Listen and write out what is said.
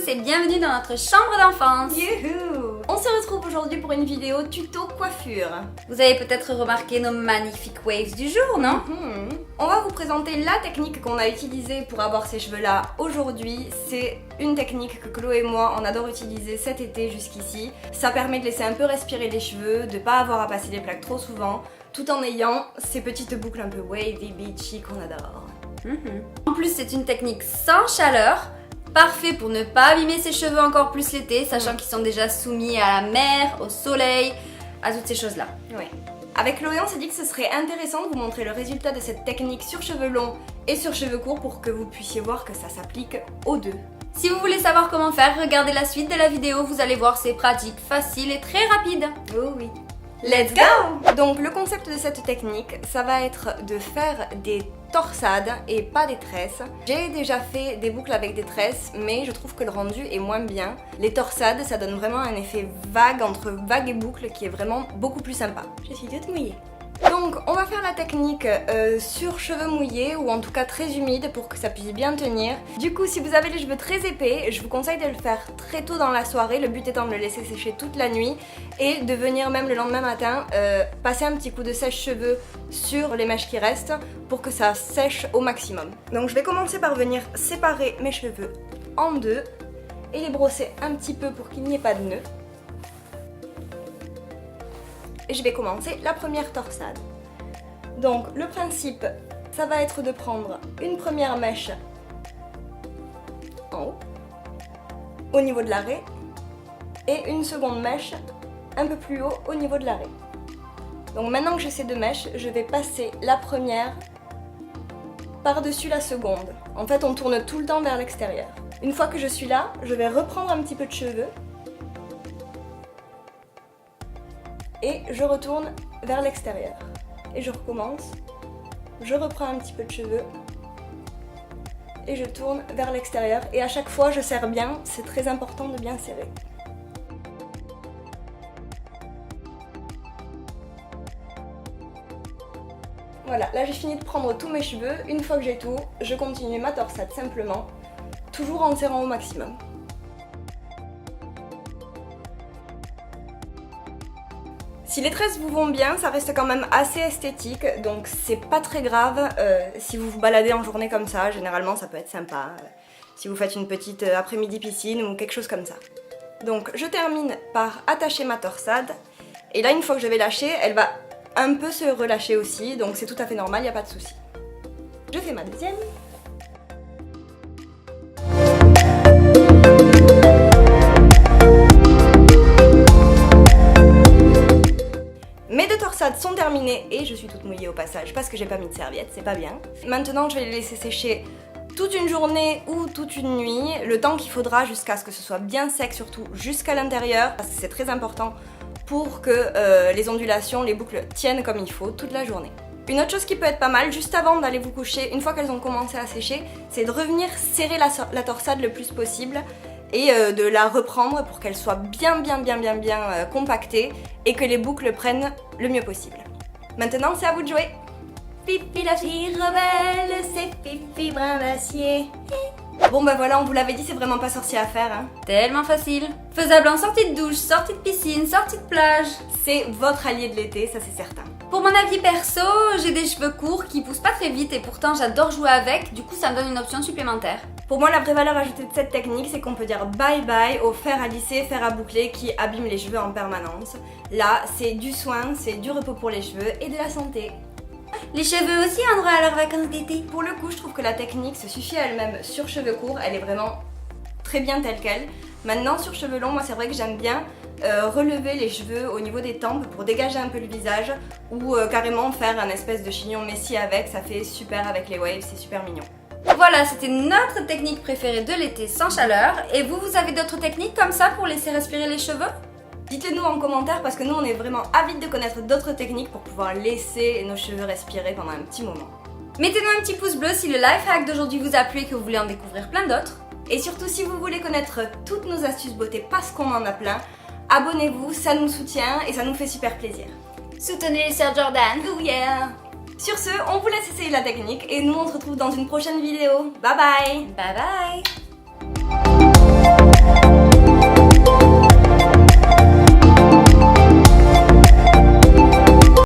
tous et bienvenue dans notre chambre d'enfance. Youhou! On se retrouve aujourd'hui pour une vidéo tuto coiffure. Vous avez peut-être remarqué nos magnifiques waves du jour, non? On va vous présenter la technique qu'on a utilisée pour avoir ces cheveux là aujourd'hui. C'est une technique que Chloé et moi on adore utiliser cet été jusqu'ici. Ça permet de laisser un peu respirer les cheveux, de pas avoir à passer des plaques trop souvent, tout en ayant ces petites boucles un peu wavy, beachy qu'on adore. En plus, c'est une technique sans chaleur, parfait pour ne pas abîmer ses cheveux encore plus l'été, sachant qu'ils sont déjà soumis à la mer, au soleil, à toutes ces choses-là. Oui. Avec Chloé, on s'est dit que ce serait intéressant de vous montrer le résultat de cette technique sur cheveux longs et sur cheveux courts pour que vous puissiez voir que ça s'applique aux deux. Si vous voulez savoir comment faire, regardez la suite de la vidéo, vous allez voir, c'est pratique, facile et très rapide. Oh oui. Let's go! Donc le concept de cette technique, ça va être de faire des torsades et pas des tresses. J'ai déjà fait des boucles avec des tresses, mais je trouve que le rendu est moins bien. Les torsades, ça donne vraiment un effet vague entre vague et boucle qui est vraiment beaucoup plus sympa. Je suis toute mouillée. Donc on va faire la technique sur cheveux mouillés ou en tout cas très humides pour que ça puisse bien tenir. Du coup si vous avez les cheveux très épais, je vous conseille de le faire très tôt dans la soirée, le but étant de le laisser sécher toute la nuit et de venir même le lendemain matin passer un petit coup de sèche-cheveux sur les mèches qui restent pour que ça sèche au maximum. Donc je vais commencer par venir séparer mes cheveux en deux et les brosser un petit peu pour qu'il n'y ait pas de nœuds. Et je vais commencer la première torsade. Donc le principe, ça va être de prendre une première mèche en haut, au niveau de l'arrêt, et une seconde mèche un peu plus haut au niveau de l'arrêt. Donc maintenant que j'ai ces deux mèches, je vais passer la première par-dessus la seconde. En fait, on tourne tout le temps vers l'extérieur. Une fois que je suis là, je vais reprendre un petit peu de cheveux et je retourne vers l'extérieur. Et je recommence, je reprends un petit peu de cheveux et je tourne vers l'extérieur. Et à chaque fois, je serre bien, c'est très important de bien serrer. Voilà, là j'ai fini de prendre tous mes cheveux. Une fois que j'ai tout, je continue ma torsade simplement, toujours en serrant au maximum. Si les tresses vous vont bien, ça reste quand même assez esthétique, donc c'est pas très grave si vous vous baladez en journée comme ça, généralement ça peut être sympa, si vous faites une petite après-midi piscine ou quelque chose comme ça. Donc je termine par attacher ma torsade, et là une fois que je vais lâcher, elle va un peu se relâcher aussi, donc c'est tout à fait normal, il n'y a pas de souci. Je fais ma deuxième. Mes deux torsades sont terminées et je suis toute mouillée au passage parce que j'ai pas mis de serviette, c'est pas bien. Maintenant je vais les laisser sécher toute une journée ou toute une nuit, le temps qu'il faudra jusqu'à ce que ce soit bien sec, surtout jusqu'à l'intérieur, parce que c'est très important pour que les ondulations, les boucles tiennent comme il faut toute la journée. Une autre chose qui peut être pas mal, juste avant d'aller vous coucher, une fois qu'elles ont commencé à sécher, c'est de revenir serrer la torsade le plus possible et de la reprendre pour qu'elle soit bien compactée et que les boucles prennent le mieux possible. Maintenant, c'est à vous de jouer. Pipi la fille rebelle, c'est Pipi brin d'acier. Bon bah voilà, on vous l'avait dit, c'est vraiment pas sorcier à faire. Hein. Tellement facile. Faisable en sortie de douche, sortie de piscine, sortie de plage. C'est votre allié de l'été, ça c'est certain. Pour mon avis perso, j'ai des cheveux courts qui poussent pas très vite et pourtant j'adore jouer avec, du coup ça me donne une option supplémentaire. Pour moi, la vraie valeur ajoutée de cette technique, c'est qu'on peut dire bye bye au fer à lisser, fer à boucler qui abîme les cheveux en permanence. Là, c'est du soin, c'est du repos pour les cheveux et de la santé. Les cheveux aussi ont droit à leurs vacances d'été. Pour le coup, je trouve que la technique se suffit à elle-même sur cheveux courts, elle est vraiment très bien telle qu'elle. Maintenant, sur cheveux longs, moi c'est vrai que j'aime bien relever les cheveux au niveau des tempes pour dégager un peu le visage ou carrément faire un espèce de chignon messi avec, ça fait super avec les waves, c'est super mignon. Voilà, c'était notre technique préférée de l'été sans chaleur. Et vous avez d'autres techniques comme ça pour laisser respirer les cheveux? Dites-le nous en commentaire parce que nous on est vraiment avides de connaître d'autres techniques pour pouvoir laisser nos cheveux respirer pendant un petit moment. Mettez-nous un petit pouce bleu si le life hack d'aujourd'hui vous a plu et que vous voulez en découvrir plein d'autres. Et surtout si vous voulez connaître toutes nos astuces beauté parce qu'on en a plein, abonnez-vous, ça nous soutient et ça nous fait super plaisir. Soutenez les sœurs Jordan. Oh yeah! Sur ce, on vous laisse essayer la technique et nous on se retrouve dans une prochaine vidéo. Bye bye! Bye bye!